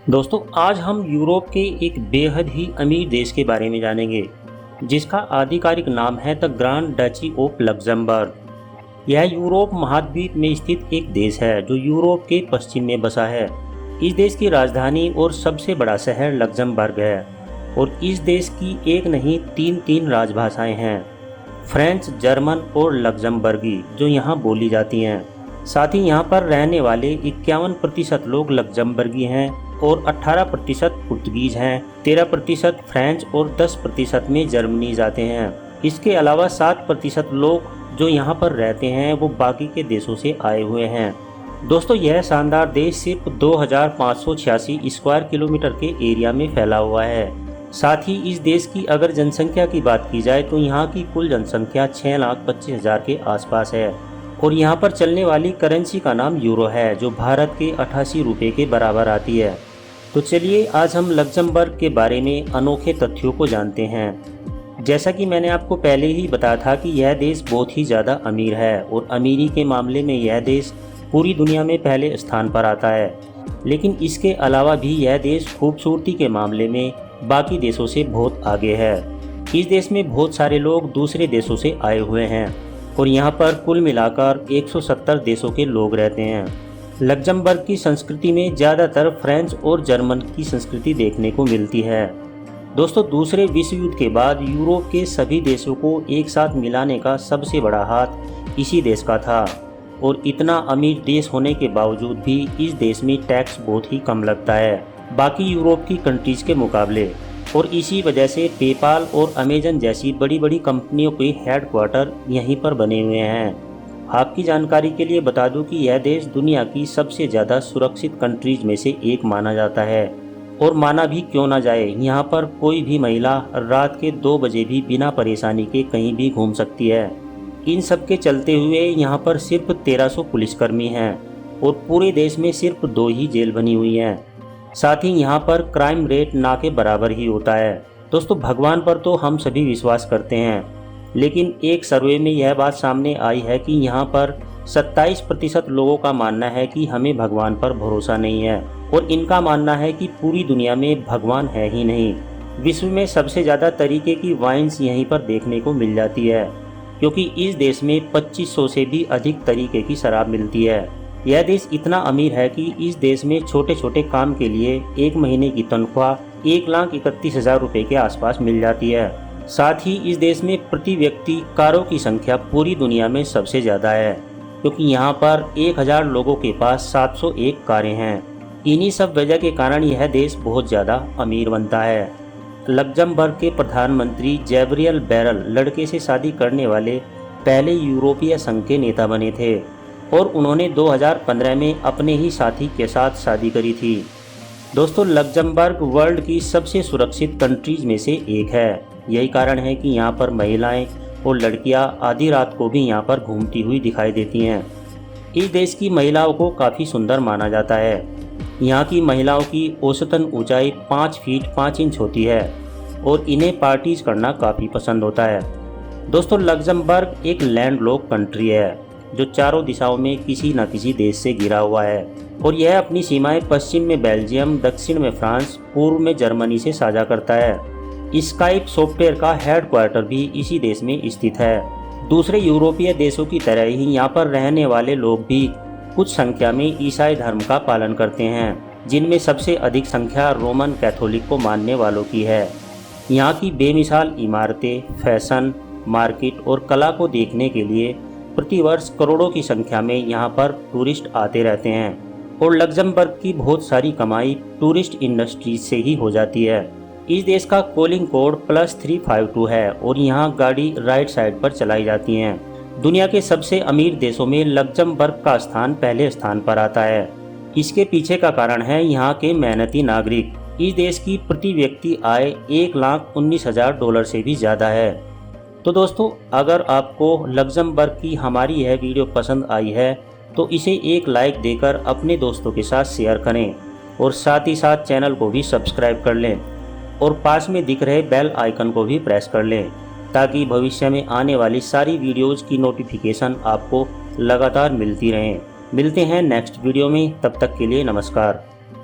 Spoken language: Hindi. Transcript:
दोस्तों, आज हम यूरोप के एक बेहद ही अमीर देश के बारे में जानेंगे जिसका आधिकारिक नाम है the grand duchy of Luxembourg. यह यूरोप महाद्वीप में स्थित एक देश है जो यूरोप के पश्चिम में बसा है। इस देश की राजधानी और सबसे बड़ा शहर लक्जमबर्ग है और इस देश की एक नहीं तीन राजभाषाएं हैं, फ्रेंच, जर्मन और लक्जमबर्गी, जो यहाँ बोली जाती हैं। साथ ही यहाँ पर रहने वाले 51% लोग लक्जमबर्गी हैं और 18% पुर्तगीज हैं, 13% फ्रेंच और 10% में जर्मनीज आते हैं। इसके अलावा 7% लोग जो यहाँ पर रहते हैं वो बाकी के देशों से आए हुए हैं। दोस्तों, यह शानदार देश सिर्फ 2586 स्क्वायर किलोमीटर के एरिया में फैला हुआ है। साथ ही इस देश की अगर जनसंख्या की बात की जाए तो यहाँ की कुल जनसंख्या 6,25,000 के आसपास है और यहाँ पर चलने वाली करेंसी का नाम यूरो है, जो भारत के 88 रुपये के बराबर आती है। तो चलिए आज हम लक्जमबर्ग के बारे में अनोखे तथ्यों को जानते हैं। जैसा कि मैंने आपको पहले ही बताया था कि यह देश बहुत ही ज़्यादा अमीर है और अमीरी के मामले में यह देश पूरी दुनिया में पहले स्थान पर आता है। लेकिन इसके अलावा भी यह देश खूबसूरती के मामले में बाकी देशों से बहुत आगे है। इस देश में बहुत सारे लोग दूसरे देशों से आए हुए हैं और यहाँ पर कुल मिलाकर 170 देशों के लोग रहते हैं। लक्जमबर्ग की संस्कृति में ज़्यादातर फ्रेंच और जर्मन की संस्कृति देखने को मिलती है। दोस्तों, दूसरे विश्व युद्ध के बाद यूरोप के सभी देशों को एक साथ मिलाने का सबसे बड़ा हाथ इसी देश का था और इतना अमीर देश होने के बावजूद भी इस देश में टैक्स बहुत ही कम लगता है बाकी यूरोप की कंट्रीज़ के मुकाबले। और इसी वजह से पेपाल और अमेजन जैसी बड़ी बड़ी कंपनियों के हेडक्वार्टर यहीं पर बने हुए हैं। आपकी जानकारी के लिए बता दूं कि यह देश दुनिया की सबसे ज़्यादा सुरक्षित कंट्रीज में से एक माना जाता है और माना भी क्यों ना जाए, यहाँ पर कोई भी महिला रात के 2 बजे भी बिना परेशानी के कहीं भी घूम सकती है। इन सब के चलते हुए यहाँ पर सिर्फ 1300 पुलिसकर्मी हैं और पूरे देश में सिर्फ 2 ही जेल बनी हुई हैं। साथ ही यहाँ पर क्राइम रेट ना के बराबर ही होता है। दोस्तों, भगवान पर तो हम सभी विश्वास करते हैं, लेकिन एक सर्वे में यह बात सामने आई है कि यहाँ पर 27% लोगों का मानना है कि हमें भगवान पर भरोसा नहीं है और इनका मानना है कि पूरी दुनिया में भगवान है ही नहीं। विश्व में सबसे ज़्यादा तरीके की वाइन्स यहीं पर देखने को मिल जाती है क्योंकि इस देश में 2500 से भी अधिक तरीके की शराब मिलती है। यह देश इतना अमीर है कि इस देश में छोटे छोटे काम के लिए 1 महीने की तनख्वाह 1,31,000 रुपये के आसपास मिल जाती है। साथ ही इस देश में प्रति व्यक्ति कारों की संख्या पूरी दुनिया में सबसे ज़्यादा है क्योंकि यहाँ पर 1000 लोगों के पास 701 कारें हैं। इन्हीं सब वजह के कारण यह देश बहुत ज़्यादा अमीर बनता है। लक्जमबर्ग के प्रधानमंत्री गैब्रियल बैरल लड़के से शादी करने वाले पहले यूरोपीय संघ के नेता बने थे और उन्होंने 2015 में अपने ही साथी के साथ शादी करी थी। दोस्तों, लक्जमबर्ग वर्ल्ड की सबसे सुरक्षित कंट्रीज में से एक है। यही कारण है कि यहाँ पर महिलाएं और लड़कियाँ आधी रात को भी यहाँ पर घूमती हुई दिखाई देती हैं। इस देश की महिलाओं को काफ़ी सुंदर माना जाता है। यहाँ की महिलाओं की औसतन ऊंचाई 5 फीट 5 इंच होती है और इन्हें पार्टीज करना काफ़ी पसंद होता है। दोस्तों, लक्जमबर्ग एक लैंडलॉक कंट्री है जो चारों दिशाओं में किसी न किसी देश से घिरा हुआ है और यह अपनी सीमाएं पश्चिम में बेल्जियम, दक्षिण में फ्रांस, पूर्व में जर्मनी से साझा करता है। स्काइप सॉफ्टवेयर का हेडक्वार्टर भी इसी देश में स्थित है। दूसरे यूरोपीय देशों की तरह ही यहाँ पर रहने वाले लोग भी कुछ संख्या में ईसाई धर्म का पालन करते हैं, जिनमें सबसे अधिक संख्या रोमन कैथोलिक को मानने वालों की है। यहाँ की बेमिसाल इमारतें, फैशन, मार्केट और कला को देखने के लिए प्रतिवर्ष करोड़ों की संख्या में यहाँ पर टूरिस्ट आते रहते हैं और लक्जमबर्ग की बहुत सारी कमाई टूरिस्ट इंडस्ट्रीज से ही हो जाती है। इस देश का कॉलिंग कोड +352 है और यहाँ गाड़ी राइट साइड पर चलाई जाती हैं। दुनिया के सबसे अमीर देशों में लक्जमबर्ग का स्थान पहले स्थान पर आता है। इसके पीछे का कारण है यहाँ के मेहनती नागरिक। इस देश की प्रति व्यक्ति आय $1,19,000 से भी ज़्यादा है। तो दोस्तों, अगर आपको लक्जमबर्ग की हमारी यह वीडियो पसंद आई है तो इसे एक लाइक देकर अपने दोस्तों के साथ शेयर करें और साथ ही साथ चैनल को भी सब्सक्राइब कर लें और पास में दिख रहे बेल आइकन को भी प्रेस कर लें ताकि भविष्य में आने वाली सारी वीडियोज़ की नोटिफिकेशन आपको लगातार मिलती रहें। मिलते हैं नेक्स्ट वीडियो में, तब तक के लिए नमस्कार।